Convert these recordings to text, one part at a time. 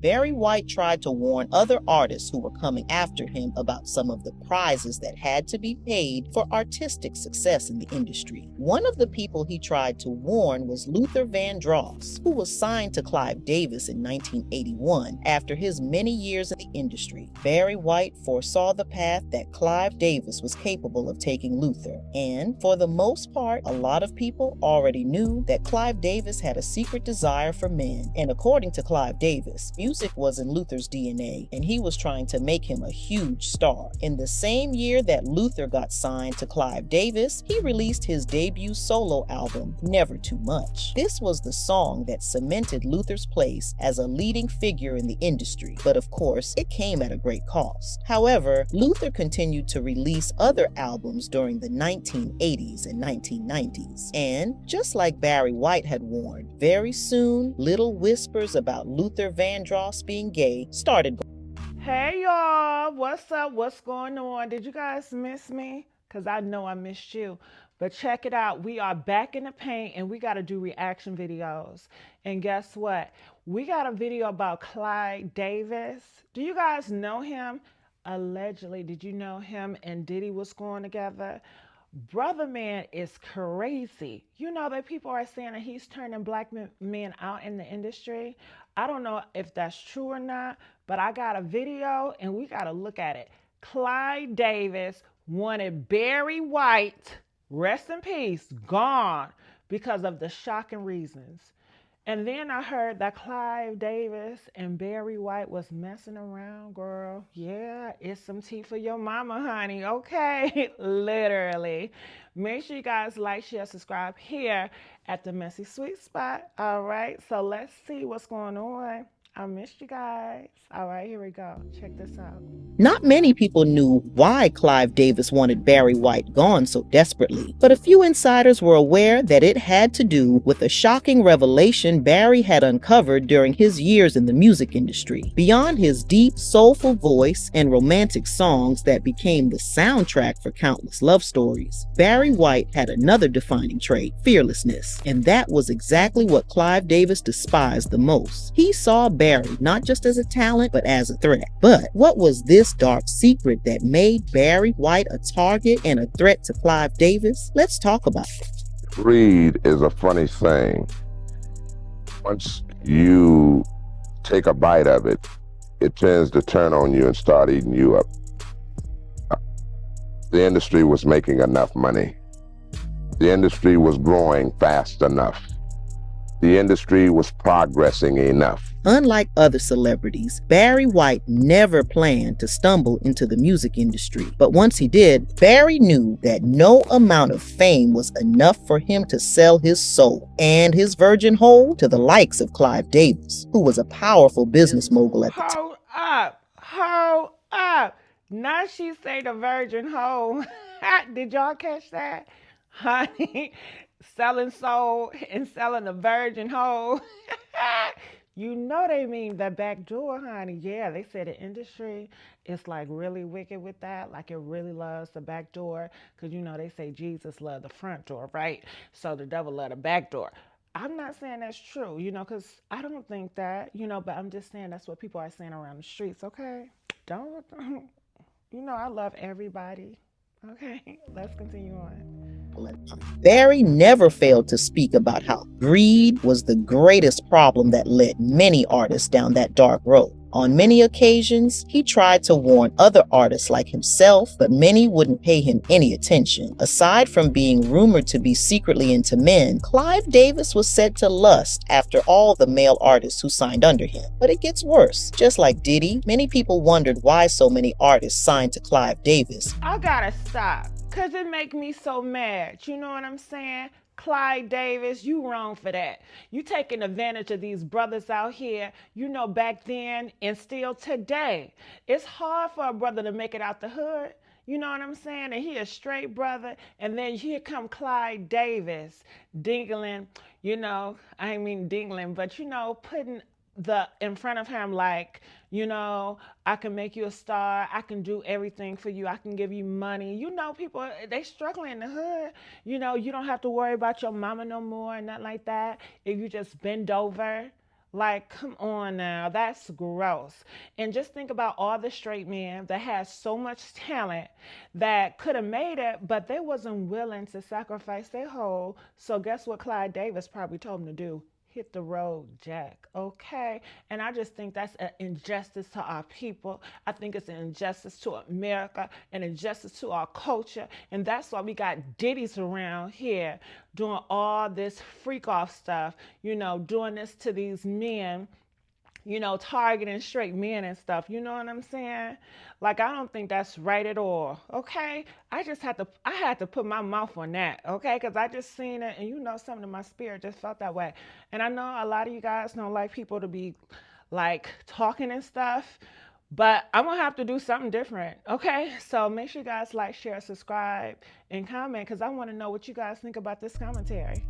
Barry White tried to warn other artists who were coming after him about some of the prizes that had to be paid for artistic success in the industry. One of the people he tried to warn was Luther Vandross, who was signed to Clive Davis in 1981 after his many years in the industry. Barry White foresaw the path that Clive Davis was capable of taking Luther, and for the most part, a lot of people already knew that Clive Davis had a secret desire for men, and according to Clive Davis, music was in Luther's DNA, and he was trying to make him a huge star. In the same year that Luther got signed to Clive Davis, he released his debut solo album, Never Too Much. This was the song that cemented Luther's place as a leading figure in the industry, but of course, it came at a great cost. However, Luther continued to release other albums during the 1980s and 1990s, and just like Barry White had warned, very soon, little whispers about Luther Vandross being gay started. Hey y'all, what's up? What's going on? Did you guys miss me? Because I know I missed you. But check it out. We are back in the paint and we got to do reaction videos. And guess what? We got a video about Clive Davis. Do you guys know him? Allegedly, did you know him and Diddy was going together? Brother man is crazy. You know that people are saying that he's turning black men out in the industry. I don't know if that's true or not, but I got a video and we got to look at it. Clive Davis wanted Barry White, rest in peace, gone because of the shocking reasons. And then I heard that Clive Davis and Barry White was messing around, girl. Yeah, it's some tea for your mama, honey. Okay, literally. Make sure you guys like, share, subscribe here at the Messy Sweet Spot. All right, so let's see what's going on. I missed you guys. All right, here we go. Check this out. Not many people knew why Clive Davis wanted Barry White gone so desperately, but a few insiders were aware that it had to do with a shocking revelation Barry had uncovered during his years in the music industry. Beyond his deep, soulful voice and romantic songs that became the soundtrack for countless love stories, Barry White had another defining trait: fearlessness. And that was exactly what Clive Davis despised the most. He saw Barry not just as a talent, but as a threat. But what was this dark secret that made Barry White a target and a threat to Clive Davis? Let's talk about it. Greed is a funny thing. Once you take a bite of it, it tends to turn on you and start eating you up. The industry was making enough money. The industry was growing fast enough. The industry was progressing enough. Unlike other celebrities, Barry White never planned to stumble into the music industry. But once he did, Barry knew that no amount of fame was enough for him to sell his soul and his virgin hole to the likes of Clive Davis, who was a powerful business mogul at the time. Hold up. Now she say the virgin hoe. Did y'all catch that? Honey, selling soul and selling the virgin hoe. You know they mean the back door, honey. Yeah, they say the industry is like really wicked with that. Like it really loves the back door. Because you know they say Jesus loved the front door, right? So the devil loved the back door. I'm not saying that's true, because I don't think that, but I'm just saying that's what people are saying around the streets, okay? Don't, I love everybody. Okay, let's continue on. Barry never failed to speak about how greed was the greatest problem that led many artists down that dark road. On many occasions, he tried to warn other artists like himself, but many wouldn't pay him any attention. Aside from being rumored to be secretly into men, Clive Davis was said to lust after all the male artists who signed under him. But it gets worse. Just like Diddy, many people wondered why so many artists signed to Clive Davis. I gotta stop, because it make me so mad. You know what I'm saying? Clive Davis, you wrong for that. You taking advantage of these brothers out here, back then and still today. It's hard for a brother to make it out the hood. You know what I'm saying? And he a straight brother. And then here come Clive Davis, dingling, I ain't mean dingling, but putting the in front of him like, I can make you a star. I can do everything for you. I can give you money. People, they struggling in the hood. You don't have to worry about your mama no more and nothing like that. If you just bend over, Like, come on now, that's gross. And just think about all the straight men that had so much talent that could have made it, but they wasn't willing to sacrifice their whole. So guess what Clive Davis probably told him to do? Hit the road, Jack. Okay. And I just think that's an injustice to our people. I think it's an injustice to America, an injustice to our culture. And that's why we got Diddy's around here doing all this freak off stuff, doing this to these men, targeting straight men and stuff. You know what I'm saying? Like, I don't think that's right at all. Okay. I had to put my mouth on that. Okay. Cause I just seen it and something in my spirit just felt that way. And I know a lot of you guys don't like people to be like talking and stuff, but I'm gonna have to do something different. Okay. So make sure you guys like, share, subscribe, and comment because I want to know what you guys think about this commentary.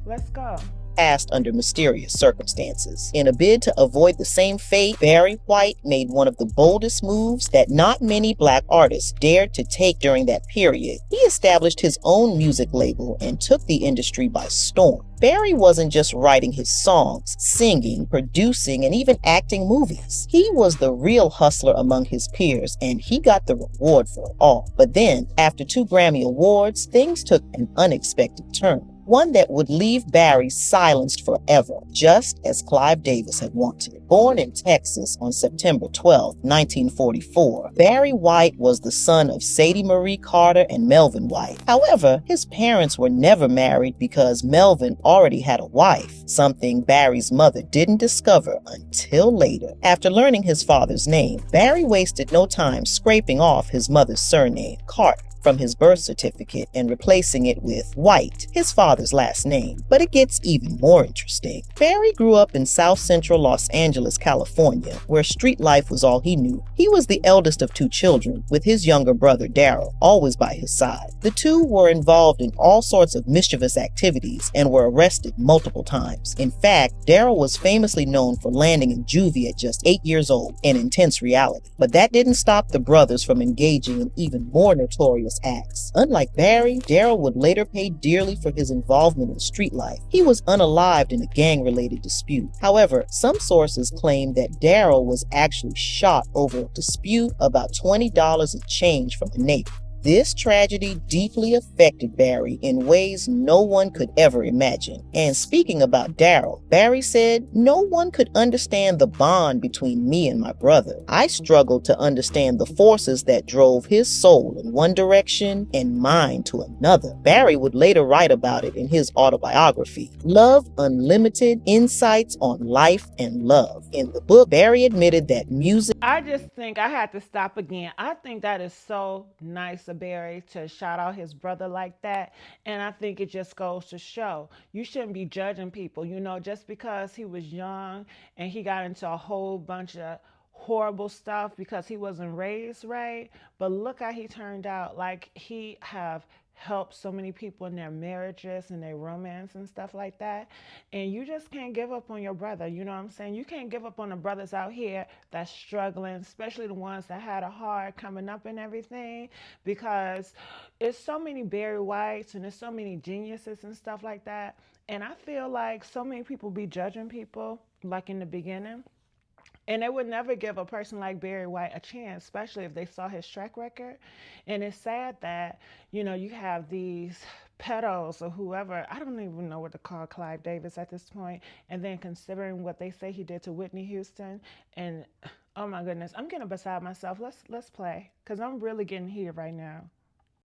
Let's go. Passed under mysterious circumstances. In a bid to avoid the same fate, Barry White made one of the boldest moves that not many black artists dared to take during that period. He established his own music label and took the industry by storm. Barry wasn't just writing his songs, singing, producing, and even acting movies. He was the real hustler among his peers, and he got the reward for it all. But then, after 2 Grammy Awards, things took an unexpected turn. One that would leave Barry silenced forever, just as Clive Davis had wanted. Born in Texas on September 12, 1944, Barry White was the son of Sadie Marie Carter and Melvin White. However, his parents were never married because Melvin already had a wife, something Barry's mother didn't discover until later. After learning his father's name, Barry wasted no time scraping off his mother's surname, Carter, from his birth certificate and replacing it with White, his father's last name. But it gets even more interesting. Barry grew up in South Central Los Angeles, California, where street life was all he knew. He was the eldest of 2 children, with his younger brother Daryl always by his side. The two were involved in all sorts of mischievous activities and were arrested multiple times. In fact, Daryl was famously known for landing in juvie at just 8 years old, an intense reality. But that didn't stop the brothers from engaging in even more notorious acts. Unlike Barry, Daryl would later pay dearly for his involvement in street life. He was unalived in a gang-related dispute. However, some sources claim that Daryl was actually shot over a dispute about $20 in change from a neighbor. This tragedy deeply affected Barry in ways no one could ever imagine. And speaking about Daryl, Barry said, "No one could understand the bond between me and my brother. I struggled to understand the forces that drove his soul in one direction and mine to another." Barry would later write about it in his autobiography, Love Unlimited: Insights on Life and Love. In the book, Barry admitted that music I just think I had to stop again. I think that is so nice of Barry to shout out his brother like that. And I think it just goes to show you shouldn't be judging people, just because he was young and he got into a whole bunch of horrible stuff because he wasn't raised right. But look how he turned out. Like, he have helped so many people in their marriages and their romance and stuff like that. And you just can't give up on your brother. You know what I'm saying? You can't give up on the brothers out here that's struggling, especially the ones that had a hard coming up and everything, because it's so many Barry Whites and there's so many geniuses and stuff like that. And I feel like so many people be judging people like in the beginning, and they would never give a person like Barry White a chance, especially if they saw his track record. And it's sad that, you have these pedos or whoever, I don't even know what to call Clive Davis at this point, and then considering what they say he did to Whitney Houston, and oh my goodness, I'm getting beside myself. Let's play, because I'm really getting heated right now.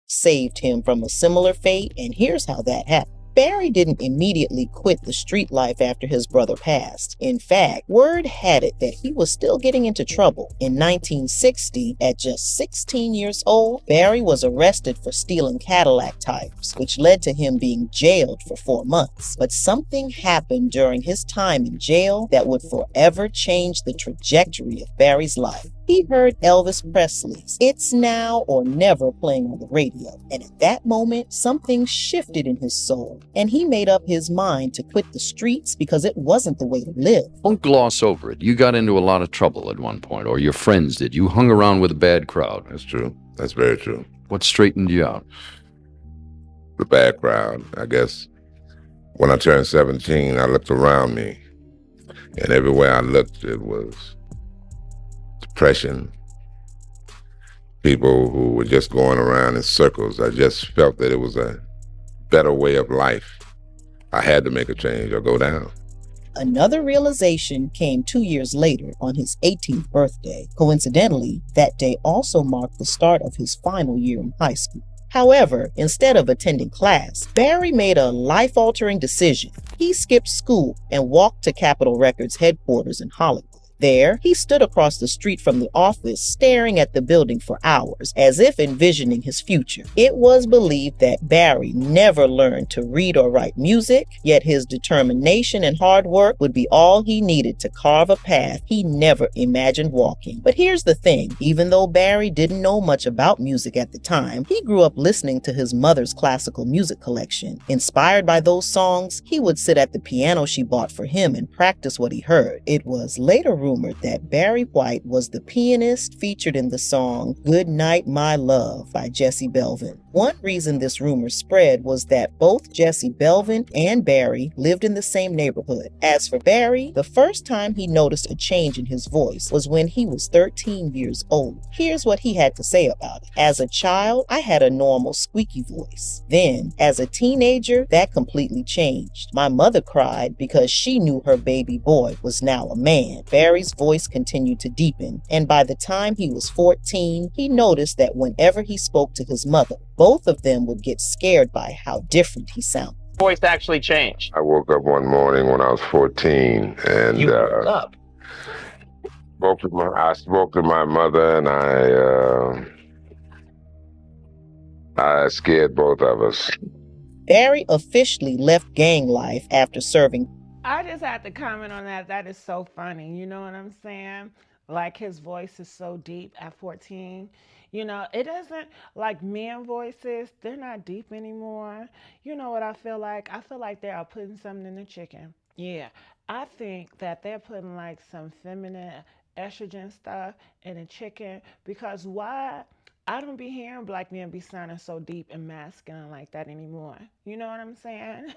saved him from a similar fate, and here's how that happened. Barry didn't immediately quit the street life after his brother passed. In fact, word had it that he was still getting into trouble. In 1960, at just 16 years old, Barry was arrested for stealing Cadillac tires, which led to him being jailed for 4 months. But something happened during his time in jail that would forever change the trajectory of Barry's life. He heard Elvis Presley's "It's Now or Never" playing on the radio, and at that moment, something shifted in his soul, and he made up his mind to quit the streets because it wasn't the way to live. Don't gloss over it. You got into a lot of trouble at one point, or your friends did. You hung around with a bad crowd. That's true. That's very true. What straightened you out? The bad crowd, I guess. When I turned 17, I looked around me, And everywhere I looked, it was depression, people who were just going around in circles. I just felt that it was a better way of life. I had to make a change or go down. Another realization came 2 years later on his 18th birthday. Coincidentally, that day also marked the start of his final year in high school. However, instead of attending class, Barry made a life-altering decision. He skipped school and walked to Capitol Records headquarters in Hollywood. There, he stood across the street from the office, staring at the building for hours, as if envisioning his future. It was believed that Barry never learned to read or write music, yet his determination and hard work would be all he needed to carve a path he never imagined walking. But here's the thing, even though Barry didn't know much about music at the time, he grew up listening to his mother's classical music collection. Inspired by those songs, he would sit at the piano she bought for him and practice what he heard. It was later rumored that Barry White was the pianist featured in the song "Good Night, My Love" by Jesse Belvin. One reason this rumor spread was that both Jesse Belvin and Barry lived in the same neighborhood. As for Barry, the first time he noticed a change in his voice was when he was 13 years old. Here's what he had to say about it. "As a child, I had a normal squeaky voice. Then, as a teenager, that completely changed. My mother cried because she knew her baby boy was now a man." Barry's voice continued to deepen, and by the time he was 14, he noticed that whenever he spoke to his mother, both of them would get scared by how different he sounded. Voice actually changed. I woke up one morning when I was 14 and You woke up. I spoke to my mother, and I scared both of us. Barry officially left gang life after serving. I just had to comment on that. That is so funny. You know what I'm saying? Like his voice is so deep at 14. You know, it doesn't like men voices, they're not deep anymore. You know what I feel like? I feel like they are putting something in the chicken. Yeah. I think that they're putting like some feminine estrogen stuff in the chicken because why? I don't be hearing black men be sounding so deep and masculine like that anymore. You know what I'm saying?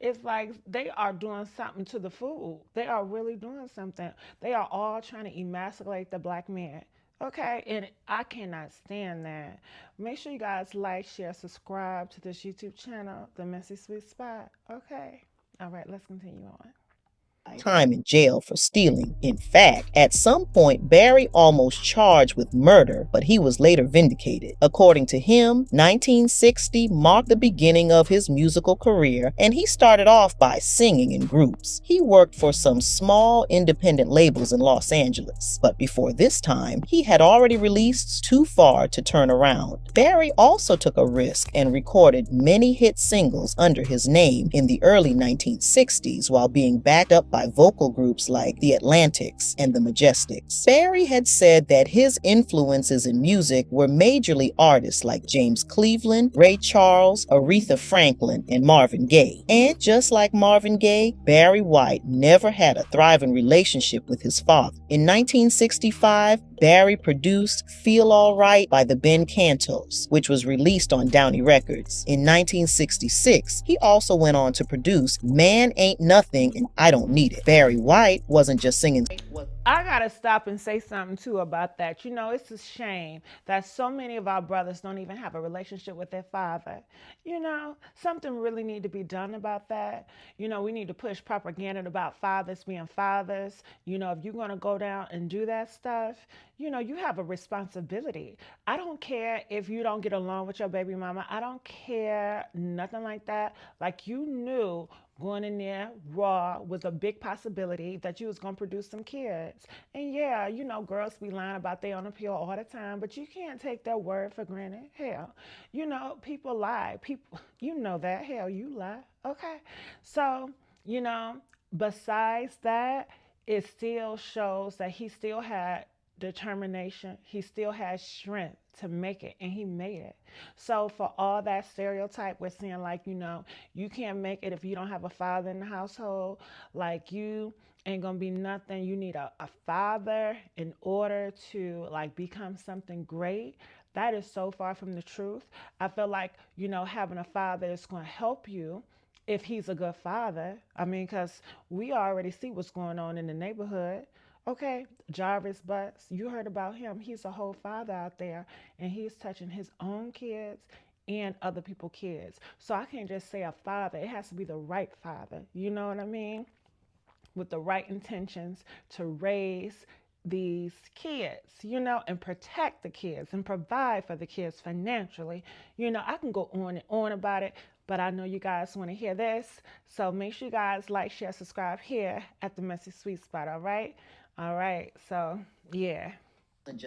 It's like they are doing something to the food. They are really doing something. They are all trying to emasculate the black man. Okay, and I cannot stand that. Make sure you guys like, share, subscribe to this YouTube channel, The Messy Sweet Spot. Okay. All right, let's continue on. Time in jail for stealing. In fact, at some point, Barry almost charged with murder, but he was later vindicated. According to him, 1960 marked the beginning of his musical career, and he started off by singing in groups. He worked for some small independent labels in Los Angeles, but before this time, he had already released Too Far to Turn Around. Barry also took a risk and recorded many hit singles under his name in the early 1960s while being backed up by vocal groups like the Atlantics and the Majestics. Barry had said that his influences in music were majorly artists like James Cleveland, Ray Charles, Aretha Franklin, and Marvin Gaye. And just like Marvin Gaye, Barry White never had a thriving relationship with his father. In 1965, Barry produced Feel All Right by the Ben Cantos, which was released on Downey Records. In 1966, he also went on to produce Man Ain't Nothing and I Don't Need It. Barry White wasn't just singing. I gotta stop and say something too about that. You know, it's a shame that so many of our brothers don't even have a relationship with their father. You know, something really need to be done about that. You know, we need to push propaganda about fathers being fathers. You know, if you're gonna go down and do that stuff, you know, you have a responsibility. I don't care if you don't get along with your baby mama. I don't care, nothing like that. Like you knew going in there raw was a big possibility that you was gonna produce some kids. And yeah, you know, girls be lying about they on a pill all the time, but you can't take their word for granted. Hell, you know, people lie. People, you know that. Hell, you lie. Okay. So, you know, besides that, it still shows that he still had determination. He still has strength to make it, and he made it. So for all that stereotype we're seeing, like, you know, you can't make it if you don't have a father in the household, like you ain't gonna be nothing. You need a father in order to like become something great. That is so far from the truth. I feel like, you know, having a father is going to help you if he's a good father. I mean, because we already see what's going on in the neighborhood. Okay, Jarvis Butts, you heard about him. He's a whole father out there, and he's touching his own kids and other people's kids. So I can't just say a father. It has to be the right father. You know what I mean? With the right intentions to raise these kids, and protect the kids and provide for the kids financially. I can go on and on about it, but I know you guys want to hear this. So make sure you guys like, share, subscribe here at the Messy Sweet Spot, all right? All right, so yeah.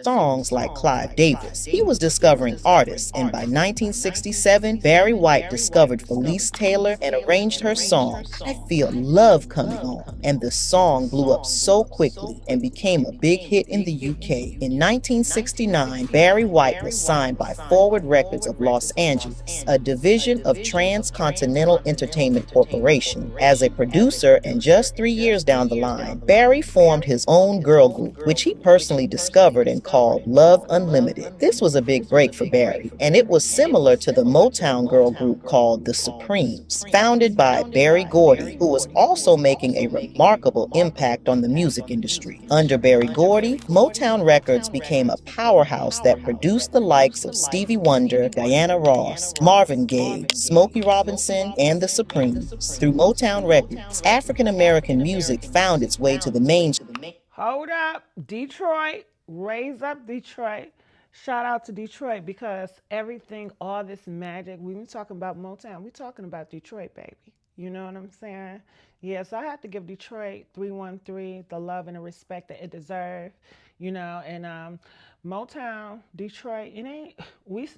Songs like Clive Davis. He was discovering artists, and by 1967, Barry White discovered Felice Taylor and arranged her song, I Feel Love Coming On, and the song blew up so quickly and became a big hit in the UK. In 1969, Barry White was signed by Forward Records of Los Angeles, a division of Transcontinental Entertainment Corporation, as a producer, and just 3 years down the line, Barry formed his own girl group, which he personally discovered and called Love Unlimited. This was a big break for Barry, and it was similar to the Motown girl group called the Supremes, founded by Berry Gordy, who was also making a remarkable impact on the music industry. Under Berry Gordy, Motown Records became a powerhouse that produced the likes of Stevie Wonder, Diana Ross, Marvin Gaye, Smokey Robinson, and the Supremes. Through Motown Records, African American music found its way to the mainstream. Hold up, Detroit, raise up Detroit. Shout out to Detroit, because everything, all this magic, we been talking about Motown, we talking about Detroit, baby. You know what I'm saying? Yeah, so I have to give Detroit 313 the love and the respect that it deserves, and Motown, Detroit, it ain't, we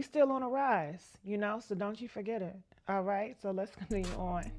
still on a rise, so don't you forget it. All right, so let's continue on.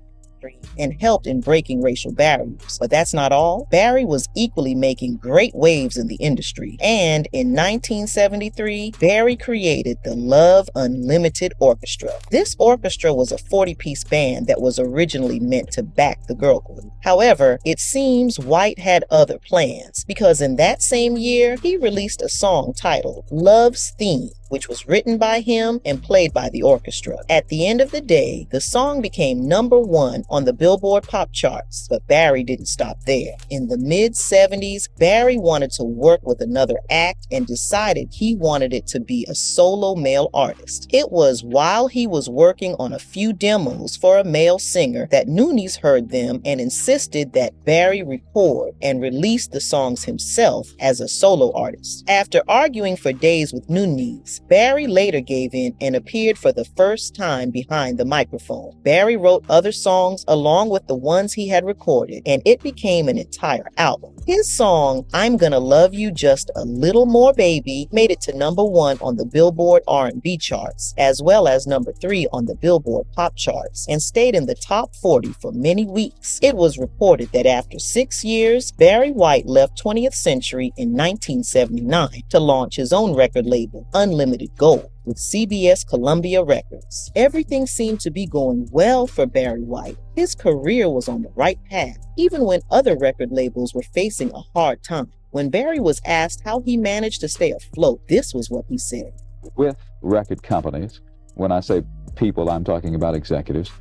And helped in breaking racial barriers. But that's not all. Barry was equally making great waves in the industry. And in 1973, Barry created the Love Unlimited Orchestra. This orchestra was a 40-piece band that was originally meant to back the girl group. However, it seems White had other plans, because in that same year, he released a song titled Love's Theme, which was written by him and played by the orchestra. At the end of the day, the song became #1 on the Billboard pop charts, but Barry didn't stop there. In the mid-70s, Barry wanted to work with another act and decided he wanted it to be a solo male artist. It was while he was working on a few demos for a male singer that Noonies heard them and insisted that Barry record and release the songs himself as a solo artist. After arguing for days with Noonies, Barry later gave in and appeared for the first time behind the microphone. Barry wrote other songs along with the ones he had recorded, and it became an entire album. His song, I'm Gonna Love You Just a Little More Baby, made it to #1 on the Billboard R&B charts, as well as #3 on the Billboard pop charts, and stayed in the top 40 for many weeks. It was reported that after 6 years, Barry White left 20th Century in 1979 to launch his own record label, Unlimited Gold, with CBS Columbia Records. Everything seemed to be going well for Barry White. His career was on the right path, even when other record labels were facing a hard time. When Barry was asked how he managed to stay afloat, this was what he said. With record companies, when I say people, I'm talking about executives,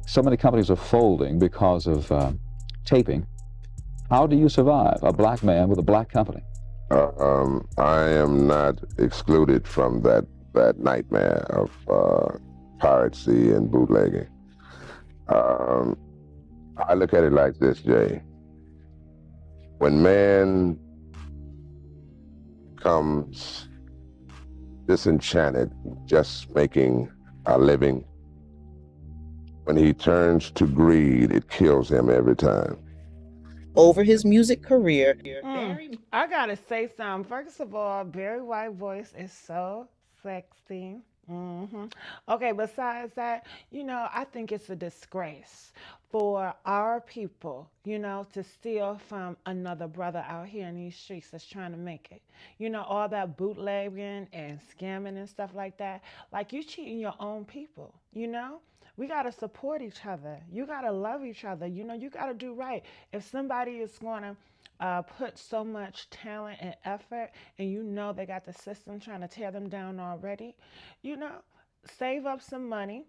so many companies are folding because of taping. How do you survive, a black man with a black company? I am not excluded from that nightmare of piracy and bootlegging. I look at it like this, Jay. When man becomes disenchanted just making a living, when he turns to greed, it kills him every time. Over his music career, I gotta say something. First of all, Barry White voice is so sexy. Okay, besides that, I think it's a disgrace for our people, to steal from another brother out here in these streets that's trying to make it. All that bootlegging and scamming and stuff like that. Like, you cheating your own people, We got to support each other. You got to love each other. You got to do right. If somebody is going to put so much talent and effort, and they got the system trying to tear them down already, save up some money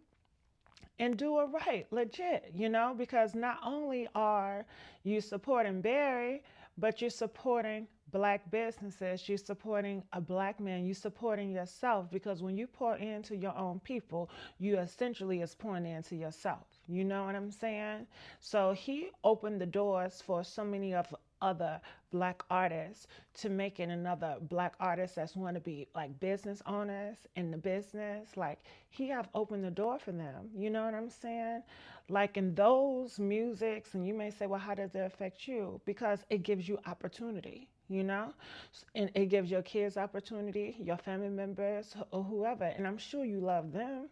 and do it right, legit, because not only are you supporting Barry, but you're supporting black businesses, you're supporting a black man, you're supporting yourself, because when you pour into your own people, you essentially is pouring into yourself. You know what I'm saying? So he opened the doors for so many of other black artists to make it another black artist that's want to be like business owners in the business. Like he have opened the door for them. You know what I'm saying? Like in those musics, and you may say, well, how does it affect you? Because it gives you opportunity, and it gives your kids opportunity, your family members, or whoever. And I'm sure you love them.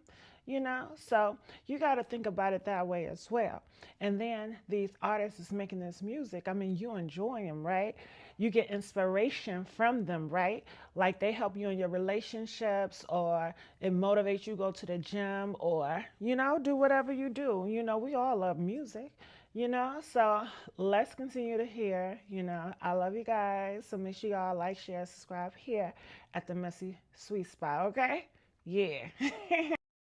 So you got to think about it that way as well. And then these artists is making this music. I mean, you enjoy them, right? You get inspiration from them, right? Like they help you in your relationships, or it motivates you to go to the gym, or do whatever you do. We all love music. So let's continue to hear. I love you guys, so make sure y'all like, share, subscribe here at the Messy Sweet Spot. Okay, yeah.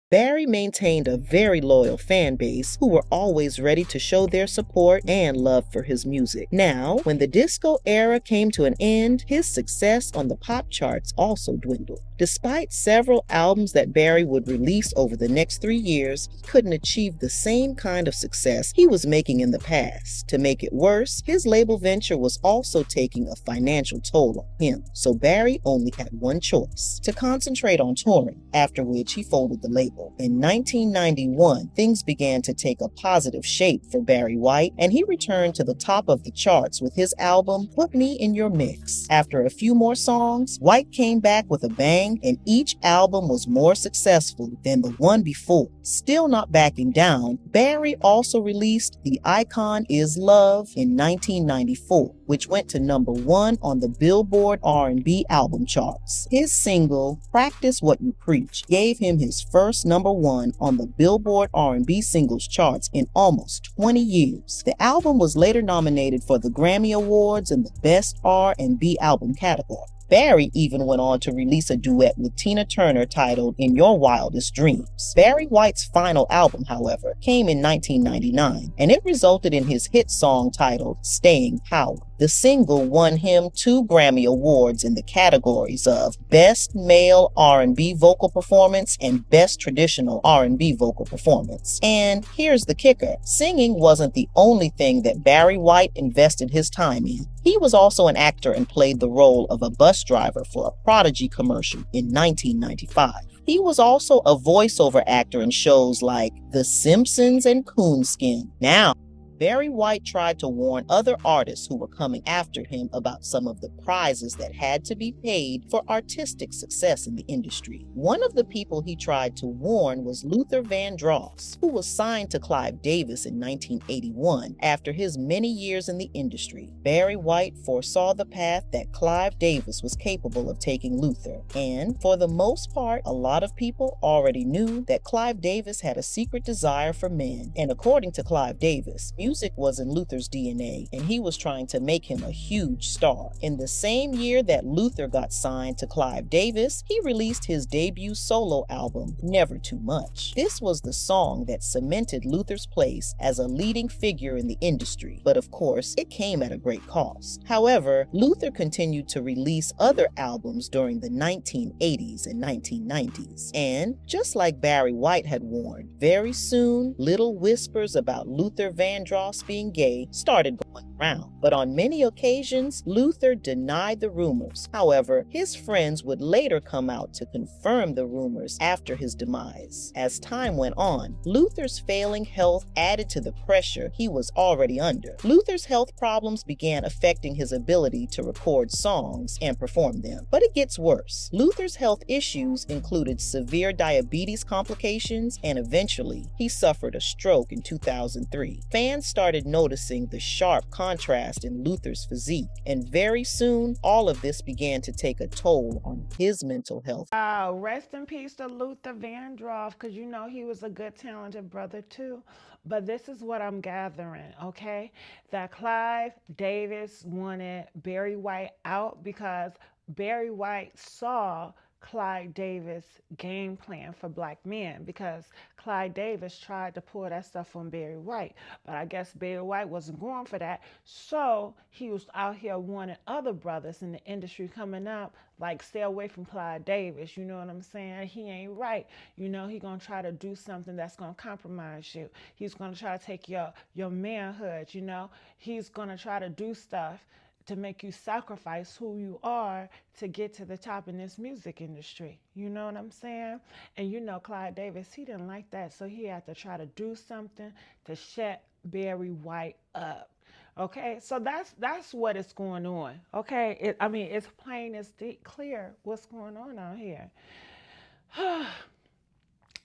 Barry maintained a very loyal fan base who were always ready to show their support and love for his music. Now, when the disco era came to an end, his success on the pop charts also dwindled. Despite several albums that Barry would release over the next 3 years, he couldn't achieve the same kind of success he was making in the past. To make it worse, his label venture was also taking a financial toll on him, so Barry only had one choice: to concentrate on touring, after which he folded the label. In 1991, things began to take a positive shape for Barry White, and he returned to the top of the charts with his album, Put Me in Your Mix. After a few more songs, White came back with a bang, and each album was more successful than the one before. Still not backing down, Barry also released The Icon Is Love in 1994, which went to #1 on the Billboard R&B album charts. His single, Practice What You Preach, gave him his first #1 on the Billboard R&B singles charts in almost 20 years. The album was later nominated for the Grammy Awards in the Best R&B Album category. Barry even went on to release a duet with Tina Turner titled In Your Wildest Dreams. Barry White's final album, however, came in 1999, and it resulted in his hit song titled Staying Power. The single won him 2 Grammy Awards in the categories of Best Male R&B Vocal Performance and Best Traditional R&B Vocal Performance. And here's the kicker: singing wasn't the only thing that Barry White invested his time in. He was also an actor and played the role of a bus driver for a Prodigy commercial in 1995. He was also a voiceover actor in shows like The Simpsons and Coonskin. Now, Barry White tried to warn other artists who were coming after him about some of the prizes that had to be paid for artistic success in the industry. One of the people he tried to warn was Luther Vandross, who was signed to Clive Davis in 1981 after his many years in the industry. Barry White foresaw the path that Clive Davis was capable of taking Luther, and for the most part, a lot of people already knew that Clive Davis had a secret desire for men, and according to Clive Davis, music was in Luther's DNA, and he was trying to make him a huge star. In the same year that Luther got signed to Clive Davis, he released his debut solo album, Never Too Much. This was the song that cemented Luther's place as a leading figure in the industry, but of course, it came at a great cost. However, Luther continued to release other albums during the 1980s and 1990s, and just like Barry White had warned, very soon, little whispers about Luther Vandross being gay started going around. But on many occasions, Luther denied the rumors. However, his friends would later come out to confirm the rumors after his demise. As time went on, Luther's failing health added to the pressure he was already under. Luther's health problems began affecting his ability to record songs and perform them. But it gets worse. Luther's health issues included severe diabetes complications, and eventually, he suffered a stroke in 2003. Fans started noticing the sharp contrast in Luther's physique, and very soon, all of this began to take a toll on his mental health. Rest in peace to Luther Vandross, because he was a good, talented brother too. But this is what I'm gathering, okay? That Clive Davis wanted Barry White out because Barry White saw Clive Davis game plan for black men, because Clive Davis tried to pull that stuff on Barry White, but I guess Barry White wasn't going for that. So he was out here warning other brothers in the industry coming up, like, stay away from Clive Davis. You know what I'm saying? He ain't right. You know, he gonna try to do something that's gonna compromise you. He's gonna try to take your manhood. You know, he's gonna try to do stuff to make you sacrifice who you are to get to the top in this music industry. You know what I'm saying? And you know, Clive Davis, he didn't like that, so he had to try to do something to shut Barry White up. Okay, so that's what is going on. Okay, I mean, it's plain as clear what's going on out here.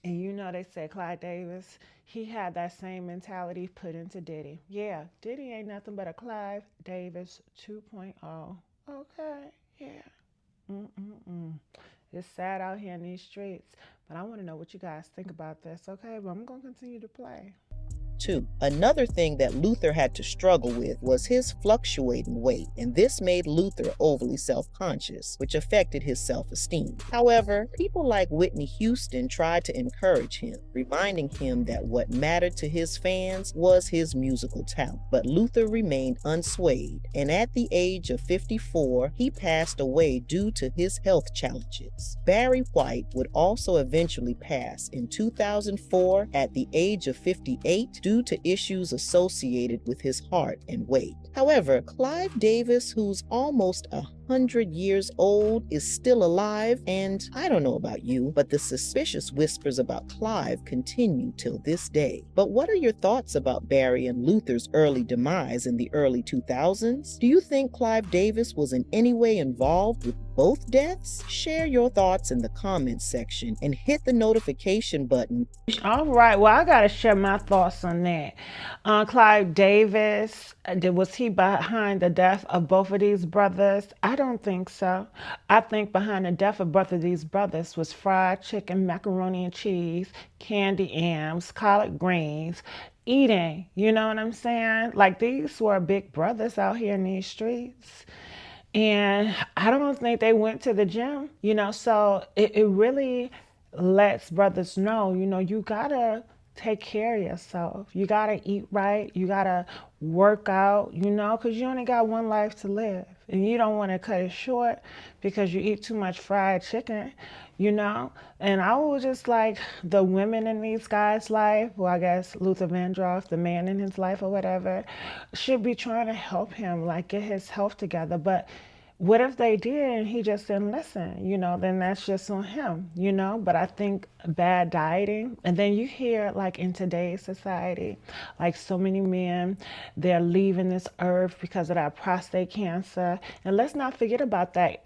And you know, they said Clive Davis, he had that same mentality put into Diddy. Yeah, Diddy ain't nothing but a Clive Davis 2.0. Okay, yeah. Mm-mm-mm. It's sad out here in these streets, but I want to know what you guys think about this, okay? But I'm going to continue to play. 2. Another thing that Luther had to struggle with was his fluctuating weight, and this made Luther overly self-conscious, which affected his self-esteem. However, people like Whitney Houston tried to encourage him, reminding him that what mattered to his fans was his musical talent. But Luther remained unswayed, and at the age of 54, he passed away due to his health challenges. Barry White would also eventually pass in 2004 at the age of 58 due to issues associated with his heart and weight. However, Clive Davis, who's almost 100 years old, is still alive, and I don't know about you, but the suspicious whispers about Clive continue till this day. But what are your thoughts about Barry and Luther's early demise in the early 2000s? Do you think Clive Davis was in any way involved with both deaths? Share your thoughts in the comments section and hit the notification button. All right, well, I gotta share my thoughts on that. Clive Davis, was he behind the death of both of these brothers? I don't think so. I think behind the death of both of these brothers was fried chicken, macaroni and cheese, candy yams, collard greens, eating. You know what I'm saying? Like, these were big brothers out here in these streets. And I don't think they went to the gym, you know, so it really lets brothers know, you know, you gotta take care of yourself. You gotta eat right. You gotta work out, you know, because you only got one life to live. And you don't want to cut it short because you eat too much fried chicken, you know. And I was just like, the women in these guys' life, well, I guess Luther Vandross, the man in his life or whatever, should be trying to help him, like, get his health together. But what if they did and he just didn't listen? You know, then that's just on him, you know. But I think bad dieting, and then you hear, like, in today's society, like, so many men, they're leaving this earth because of that prostate cancer. And let's not forget about that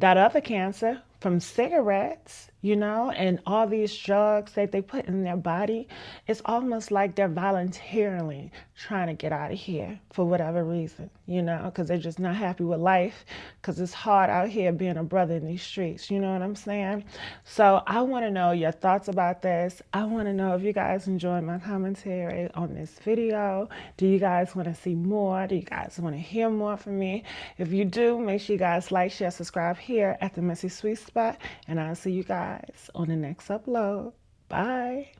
other cancer from cigarettes, you know, and all these drugs that they put in their body. It's almost like they're voluntarily trying to get out of here for whatever reason, you know, because they're just not happy with life, because it's hard out here being a brother in these streets, you know what I'm saying? So I want to know your thoughts about this. I want to know if you guys enjoyed my commentary on this video. Do you guys want to see more? Do you guys want to hear more from me? If you do, make sure you guys like, share, subscribe here at the Messy Sweet Spot, and I'll see you guys on the next upload. Bye.